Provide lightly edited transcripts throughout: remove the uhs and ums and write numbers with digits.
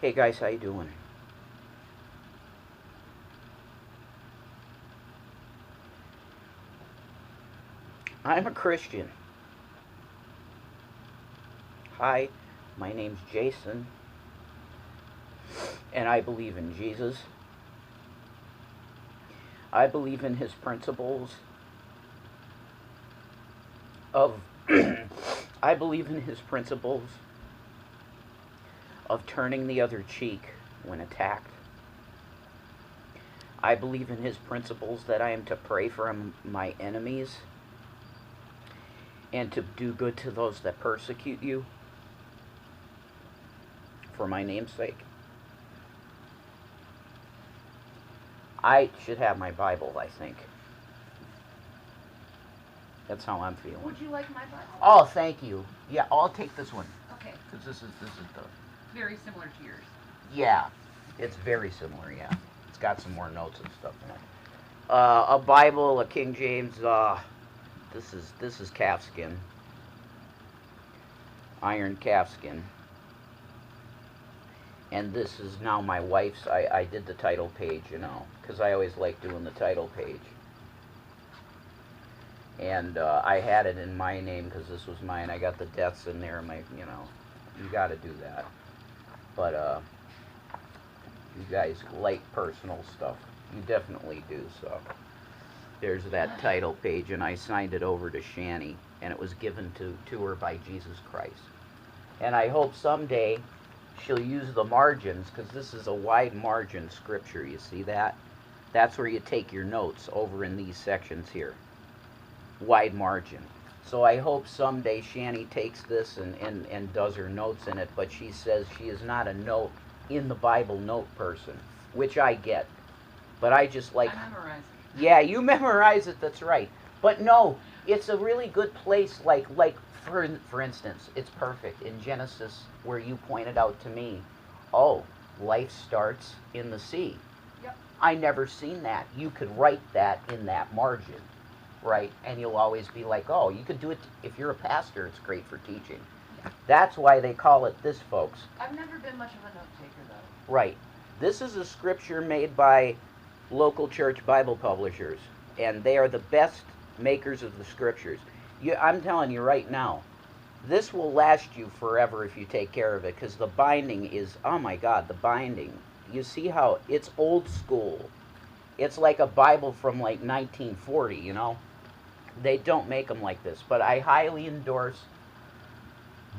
Hey guys, how you doing? I'm a Christian. Hi, my name's Jason, and I believe in Jesus. I believe in his principles of I believe in his principles of turning the other cheek when attacked. I believe in his principles that I am to pray for my enemies and to do good to those that persecute you for my name's sake. I should have my Bible, I think. That's how I'm feeling. Would you like my Bible? Oh, thank you. Yeah, I'll take this one. Okay. Because this is the... Very similar to yours. Yeah, it's very similar, yeah. It's got some more notes and stuff in it. A Bible, a King James, this is calfskin. Iron calfskin. And this is now my wife's. I did the title page, you know, because I always like doing the title page. And I had it in my name because this was mine. I got the deaths in there. You know, you got to do that. But you guys like personal stuff. You definitely do. So there's that title page, and I signed it over to Shani, and it was given to her by Jesus Christ. And I hope someday she'll use the margins, because this is a wide margin scripture. You see that? That's where you take your notes, over in these sections here. Wide margin. So I hope someday Shani takes this and does her notes in it, but she says she is not a note in the Bible note person, which I get. But I just like... I memorize it. Yeah, you memorize it, that's right. But no, it's a really good place, like for instance, it's perfect in Genesis where you pointed out to me, oh, life starts in the sea. Yep. I never seen that. You could write that in that margin, right? And you'll always be like, oh, you could do it, if you're a pastor, it's great for teaching. Yeah. That's why they call it this, folks. I've never been much of a note taker, though. Right. This is a scripture made by local church Bible publishers, and they are the best makers of the scriptures. I'm telling you right now, this will last you forever if you take care of it, because the binding is, oh my God, the binding. You see how it's old school. It's like a Bible from like 1940, you know. They don't make them like this, but I highly endorse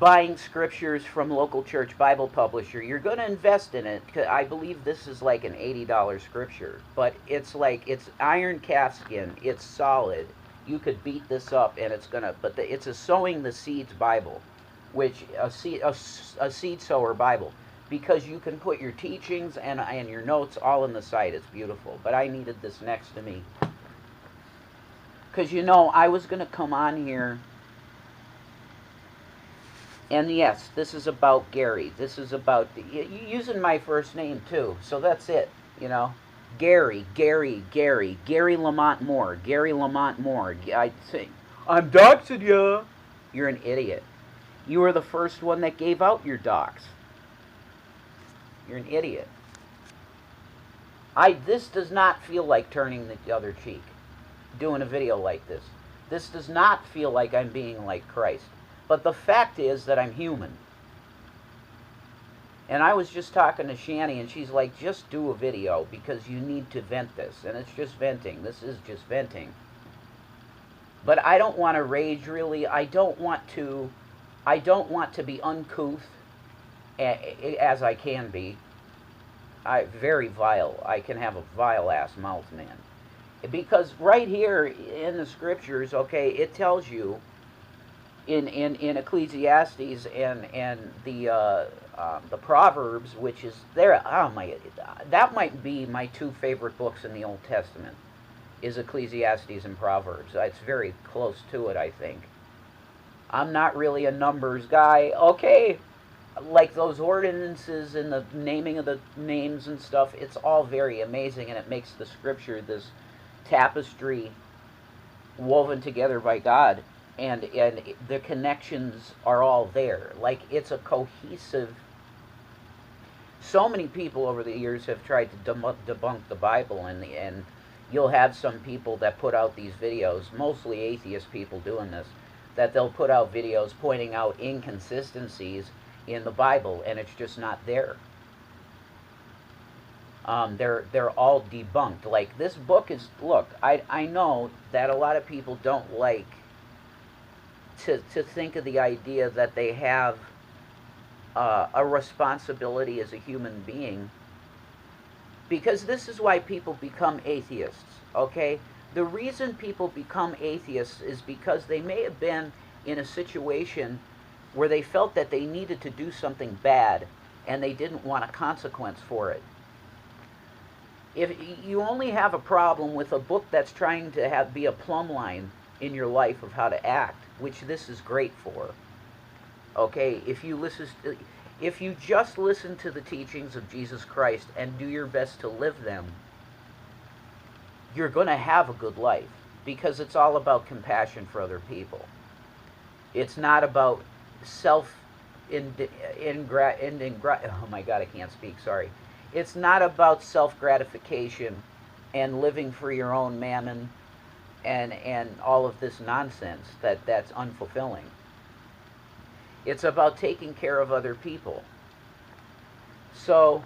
buying scriptures from local church Bible publisher. You're going to invest in it, because I believe this is like an $80 scripture, but it's like, it's iron calfskin, it's solid. You could beat this up and it's gonna, but it's a sowing the seeds Bible, which a seed sower Bible, because you can put your teachings and your notes all in the site. It's beautiful. But I needed this next to me, because you know I was gonna come on here, and yes, this is about Gary. This is about using my first name too. So that's it, you know. Gary Lamont Moore. I say, I'm doxing you. You're an idiot. You were the first one that gave out your dox. You're an idiot. This does not feel like turning the other cheek, doing a video like this. This does not feel like I'm being like Christ. But the fact is that I'm human. And I was just talking to Shani, and she's like, just do a video, because you need to vent this. And it's just venting. This is just venting. But I don't want to rage, really. I don't want to be uncouth, as I can be. Very vile. I can have a vile-ass mouth, man. Because right here in the scriptures, okay, it tells you, in Ecclesiastes and the Proverbs, which is there. Oh my, that might be my two favorite books in the Old Testament, is Ecclesiastes and Proverbs. It's very close to it, I think. I'm not really a numbers guy. Okay, like those ordinances and the naming of the names and stuff, it's all very amazing, and it makes the scripture this tapestry woven together by God. And the connections are all there. Like, it's a cohesive So many people over the years have tried to debunk the Bible, and you'll have some people that put out these videos, mostly atheist people doing this, that they'll put out videos pointing out inconsistencies in the Bible, and it's just not there. They're all debunked. Like, this book is, look, I know that a lot of people don't like to think of the idea that they have a responsibility as a human being, because this is why people become atheists, okay? The reason people become atheists is because they may have been in a situation where they felt that they needed to do something bad and they didn't want a consequence for it. If you only have a problem with a book that's trying to be a plumb line in your life of how to act, which this is great for, okay, if you just listen to the teachings of Jesus Christ and do your best to live them, you're going to have a good life, because it's all about compassion for other people. It's not about oh my God, I can't speak, sorry. It's not about self-gratification and living for your own mammon and all of this nonsense that's unfulfilling. It's about taking care of other people. So,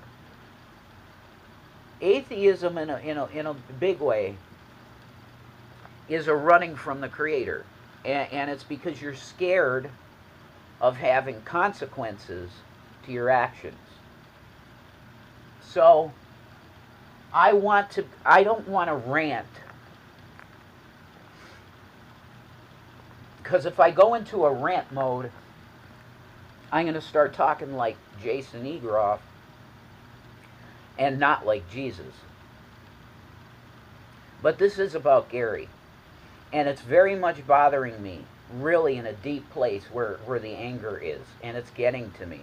atheism in a big way is a running from the Creator. And it's because you're scared of having consequences to your actions. So, I don't want to rant. Because if I go into a rant mode, I'm going to start talking like Jason Egroff and not like Jesus. But this is about Gary. And it's very much bothering me, really in a deep place where the anger is. And it's getting to me.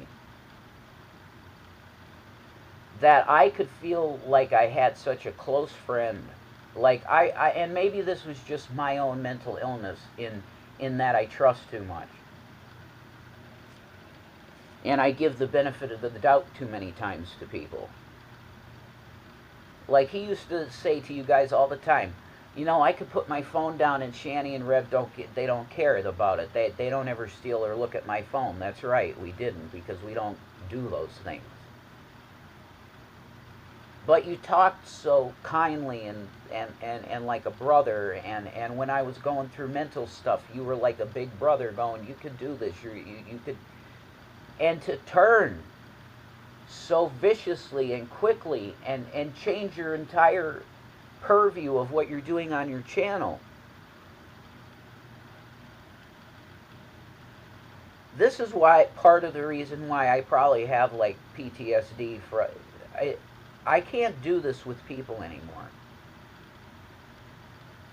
That I could feel like I had such a close friend. Like and maybe this was just my own mental illness in that I trust too much. And I give the benefit of the doubt too many times to people. Like he used to say to you guys all the time, you know, I could put my phone down and Shanny and Rev they don't care about it. They don't ever steal or look at my phone. That's right, we didn't, because we don't do those things. But you talked so kindly and like a brother, and when I was going through mental stuff, you were like a big brother going, you could do this, you could. And to turn so viciously and quickly and change your entire purview of what you're doing on your channel. This is why, part of the reason why I probably have like PTSD for, I can't do this with people anymore.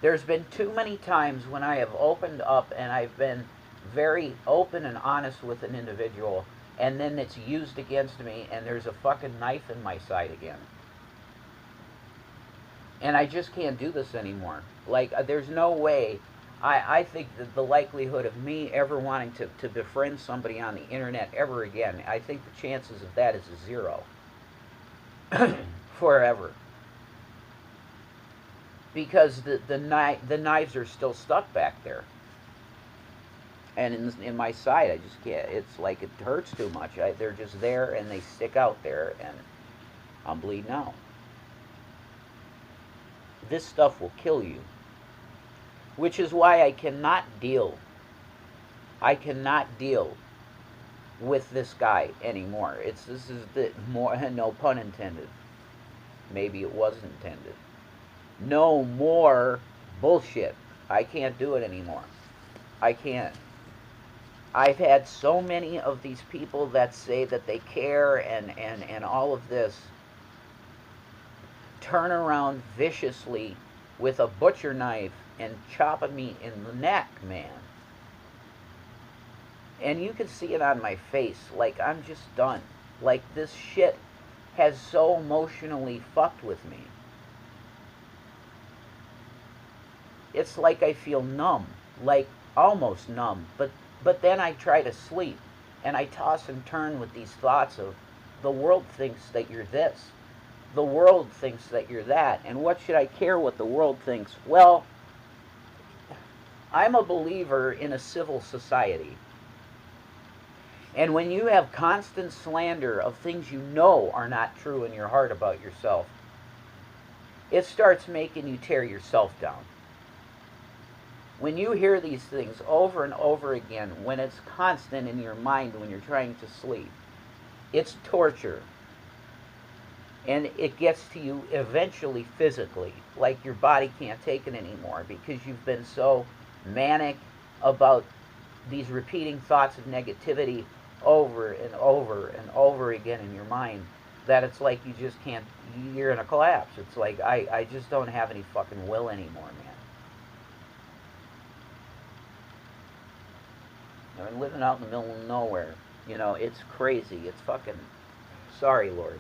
There's been too many times when I have opened up and I've been very open and honest with an individual, and then it's used against me and there's a fucking knife in my side again. And I just can't do this anymore. Like, there's no way. I think that the likelihood of me ever wanting to befriend somebody on the internet ever again, I think the chances of that is a zero. Forever. Because the knives are still stuck back there. And in my side, I just can't. It's like it hurts too much. They're just there and they stick out there, and I'm bleeding out. This stuff will kill you. Which is why I cannot deal with this guy anymore. This is the more, no pun intended. Maybe it was intended. No more bullshit. I can't do it anymore. I can't. I've had so many of these people that say that they care and all of this turn around viciously with a butcher knife and chopping me in the neck, man. And you can see it on my face. Like, I'm just done. Like, this shit has so emotionally fucked with me. It's like I feel numb. Like, almost numb. But then I try to sleep. And I toss and turn with these thoughts of, the world thinks that you're this. The world thinks that you're that. And what should I care what the world thinks? Well, I'm a believer in a civil society. And when you have constant slander of things you know are not true in your heart about yourself, it starts making you tear yourself down. When you hear these things over and over again, when it's constant in your mind when you're trying to sleep, it's torture. And it gets to you eventually physically, like your body can't take it anymore because you've been so manic about these repeating thoughts of negativity over and over and over again in your mind that it's like you just can't, you're in a collapse. It's like, I just don't have any fucking will anymore, man. I've been living out in the middle of nowhere. You know, it's crazy. It's fucking, sorry, Lord.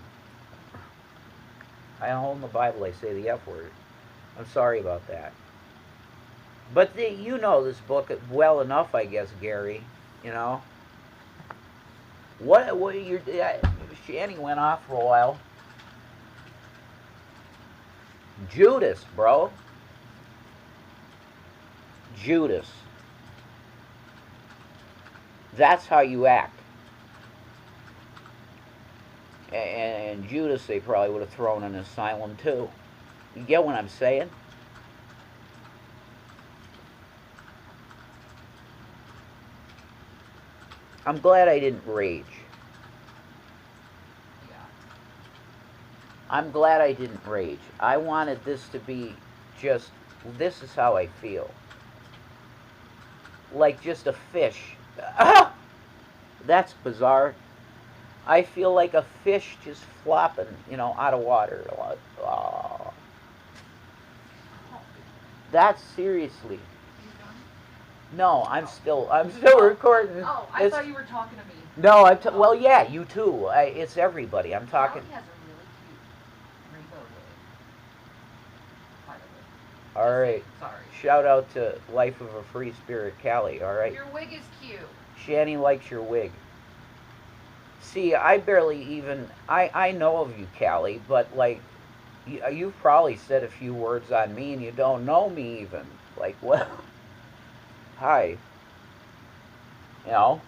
I hold the Bible, I say the F word. I'm sorry about that. But you know this book well enough, I guess, Gary. You know? What Shanny went off for a while. Judas, bro. Judas. That's how you act. And Judas, they probably would have thrown in an asylum too. You get what I'm saying? I'm glad I didn't rage. Yeah. I'm glad I didn't rage. I wanted this to be just, this is how I feel. Like just a fish. Ah! That's bizarre. I feel like a fish just flopping, you know, out of water. Oh. That's seriously. No, I'm still recording. Oh, I thought you were talking to me. No, well, yeah, you too. It's everybody. I'm talking. Callie has a really cute rainbow wig. By the way. All right. Sorry. Shout out to Life of a Free Spirit, Callie. All right. Your wig is cute. Shanny likes your wig. See, I barely even, I know of you, Callie, but like, you've probably said a few words on me and you don't know me even. Like, well, hi. You know,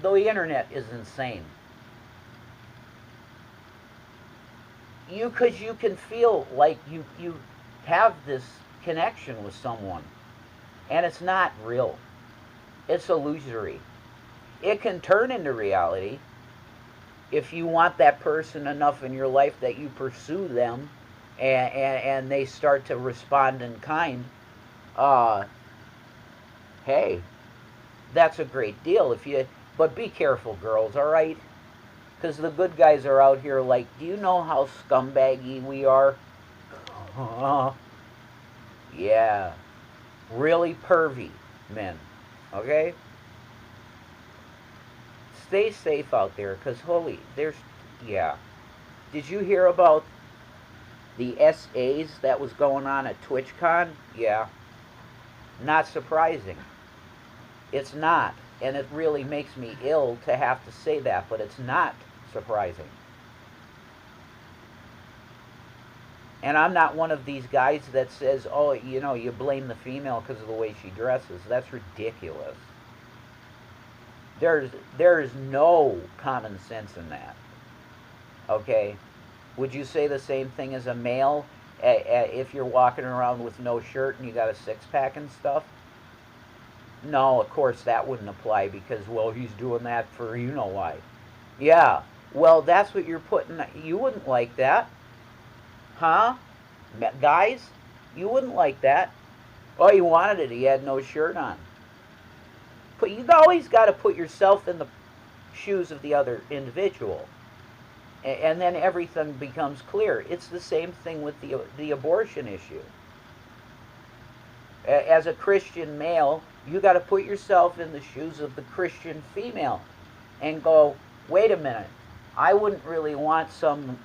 though the internet is insane. Because you can feel like you have this connection with someone, and it's not real. It's illusory. It can turn into reality if you want that person enough in your life that you pursue them and they start to respond in kind. Hey, that's a great deal. But be careful, girls, all right? Because the good guys are out here like, do you know how scumbaggy we are? Yeah. Really pervy men, okay? Stay safe out there, because yeah. Did you hear about the SAs that was going on at TwitchCon? Yeah. Not surprising. It's not. And it really makes me ill to have to say that, but it's not surprising. And I'm not one of these guys that says, oh, you know, you blame the female because of the way she dresses. That's ridiculous. There's no common sense in that. Okay? Would you say the same thing as a male if you're walking around with no shirt and you got a six-pack and stuff? No, of course that wouldn't apply because, well, he's doing that for you know why. Yeah, well, that's what you're putting. You wouldn't like that. Huh? Guys, you wouldn't like that. Oh, he wanted it. He had no shirt on. But you've always got to put yourself in the shoes of the other individual. And then everything becomes clear. It's the same thing with the abortion issue. As a Christian male, you got to put yourself in the shoes of the Christian female and go, wait a minute, I wouldn't really want some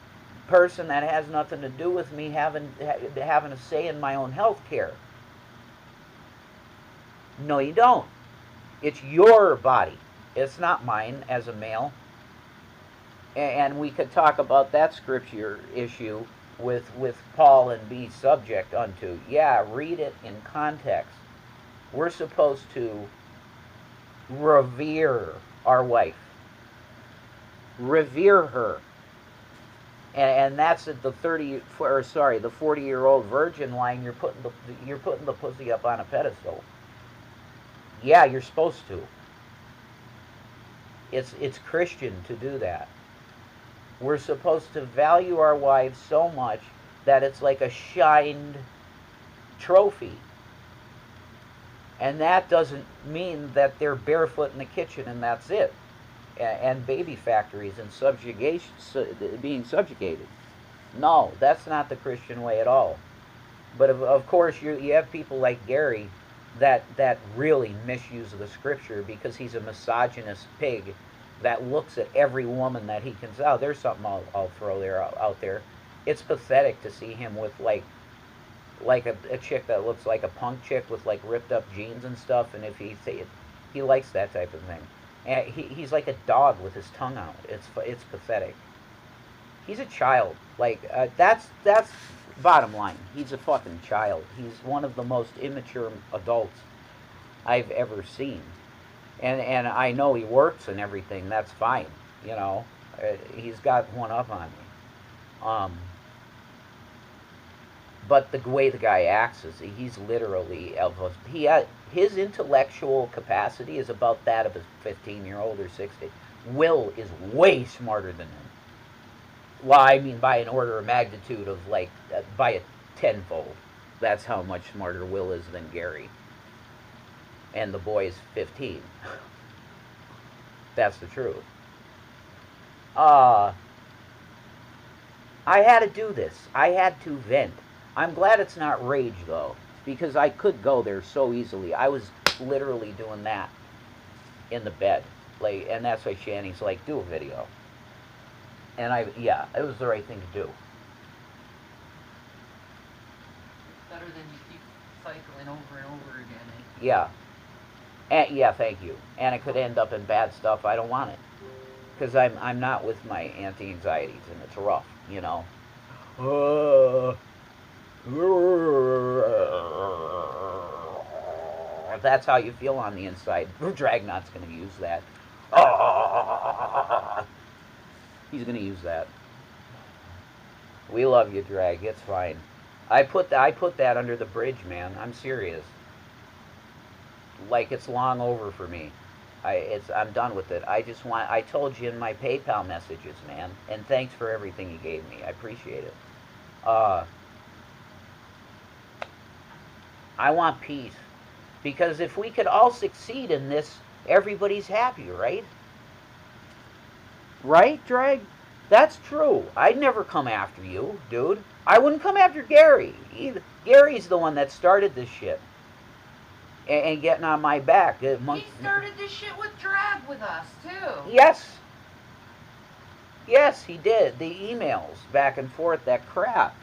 person that has nothing to do with me having a say in my own health care. No, you don't. It's your body. It's not mine as a male. And we could talk about that scripture issue with Paul and be subject unto. Yeah, read it in context. We're supposed to revere our wife, revere her, and that's at the 40-year-old virgin line. You're putting the pussy up on a pedestal. Yeah, you're supposed to. It's Christian to do that. We're supposed to value our wives so much that it's like a shined trophy. And that doesn't mean that they're barefoot in the kitchen and that's it. And baby factories and subjugation, being subjugated. No, that's not the Christian way at all. But of course, you have people like Gary that really misuse the scripture because he's a misogynist pig that looks at every woman that he can say. Oh, there's something I'll throw out there. It's pathetic to see him with like a chick that looks like a punk chick with like ripped up jeans and stuff. And if he likes that type of thing. And he's like a dog with his tongue out. It's pathetic. He's a child. Like that's bottom line. He's a fucking child. He's one of the most immature adults I've ever seen. And I know he works and everything. That's fine. You know, he's got one up on me. But the way the guy acts is he's literally his intellectual capacity is about that of a 15-year-old or 16. Will is way smarter than him. Well, I mean by an order of magnitude of like by a tenfold. That's how much smarter Will is than Gary. And the boy is 15. That's the truth. I had to do this. I had to vent. I'm glad it's not rage though, because I could go there so easily. I was literally doing that in the bed, like, and that's why Shanny's like, do a video. And yeah, it was the right thing to do. Better than you keep cycling over and over again. Eh? Yeah, and yeah, thank you. And it could end up in bad stuff. I don't want it, because I'm not with my anti-anxieties, and it's rough, you know. That's how you feel on the inside. Dragnot's going to use that. He's going to use that. We love you, Drag. It's fine. I put that under the bridge, man. I'm serious. Like it's long over for me. I'm done with it. I told you in my PayPal messages, man. And thanks for everything you gave me. I appreciate it. I want peace. Because if we could all succeed in this, everybody's happy, right? Right, Drag? That's true. I'd never come after you, dude. I wouldn't come after Gary either. Gary's the one that started this shit. And getting on my back. He started this shit with Drag with us, too. Yes. Yes, he did. The emails back and forth, that crap.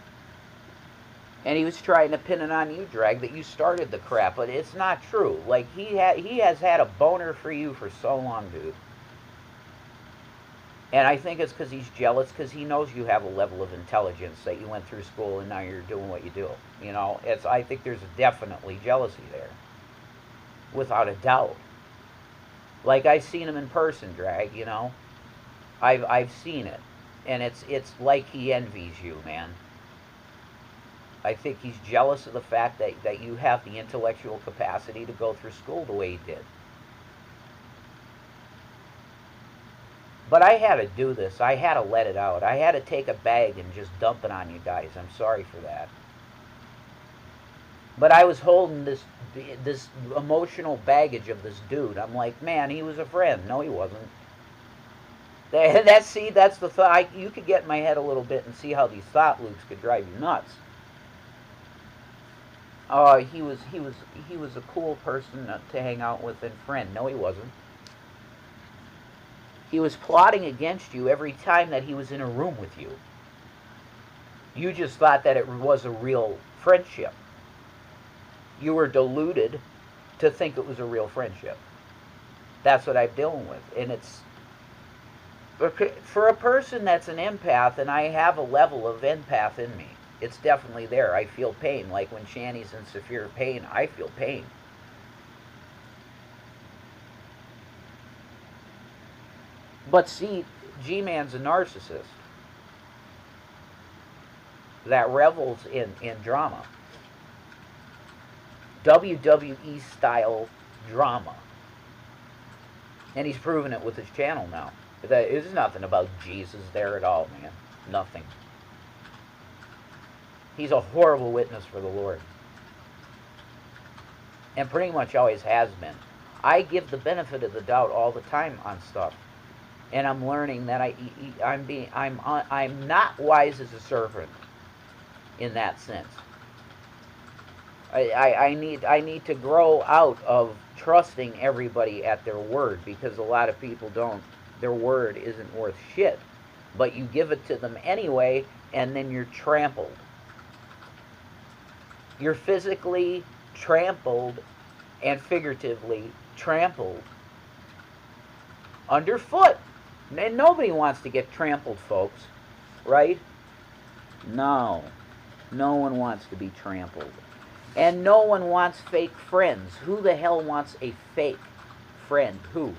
And he was trying to pin it on you, Drag, that you started the crap, but it's not true. Like, he has had a boner for you for so long, dude. And I think it's because he's jealous, because he knows you have a level of intelligence, that you went through school and now you're doing what you do. You know, I think there's definitely jealousy there. Without a doubt. Like, I've seen him in person, Drag, you know. I've seen it. And it's like he envies you, man. I think he's jealous of the fact that you have the intellectual capacity to go through school the way he did. But I had to do this. I had to let it out. I had to take a bag and just dump it on you guys. I'm sorry for that. But I was holding this emotional baggage of this dude. I'm like, man, he was a friend. No, he wasn't. That's the thought. You could get in my head a little bit and see how these thought loops could drive you nuts. He was a cool person to hang out with and friend. No, he wasn't. He was plotting against you every time that he was in a room with you. You just thought that it was a real friendship. You were deluded to think it was a real friendship. That's what I'm dealing with. And Okay, for a person that's an empath, and I have a level of empath in me, it's definitely there. I feel pain. Like when Shani's in severe pain, I feel pain. But see, G-Man's a narcissist that revels in drama. WWE style drama. And he's proven it with his channel now. There's nothing about Jesus there at all, man. Nothing. He's a horrible witness for the Lord. And pretty much always has been. I give the benefit of the doubt all the time on stuff. And I'm learning that I'm not wise as a serpent in that sense. I need to grow out of trusting everybody at their word, because a lot of people don't. Their word isn't worth shit. But you give it to them anyway, and then you're trampled. You're physically trampled and figuratively trampled underfoot. And nobody wants to get trampled, folks. Right? No. No one wants to be trampled. And no one wants fake friends. Who the hell wants a fake friend? Who?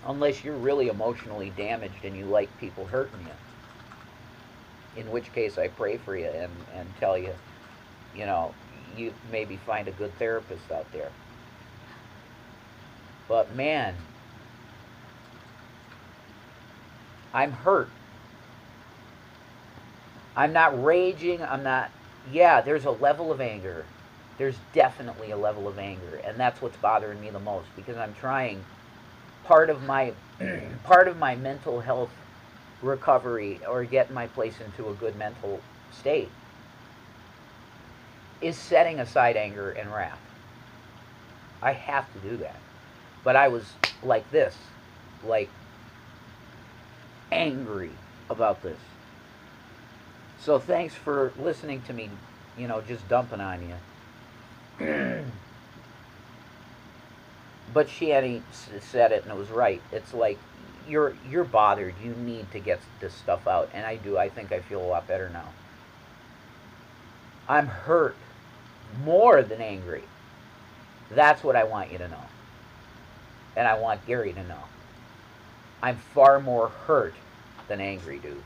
Unless you're really emotionally damaged and you like people hurting you. In which case I pray for you and tell you, you know, you maybe find a good therapist out there. But man, I'm hurt. I'm not raging. I'm not... Yeah, there's a level of anger. There's definitely a level of anger. And that's what's bothering me the most, because I'm trying... Part of my mental health recovery, or getting my place into a good mental state, is setting aside anger and wrath. I have to do that. But I was like this. Like, angry about this. So thanks for listening to me, you know, just dumping on you. But Shani said it, and it was right. It's like, you're bothered. You need to get this stuff out. And I do. I think I feel a lot better now. I'm hurt more than angry. That's what I want you to know. And I want Gary to know. I'm far more hurt than angry, dude.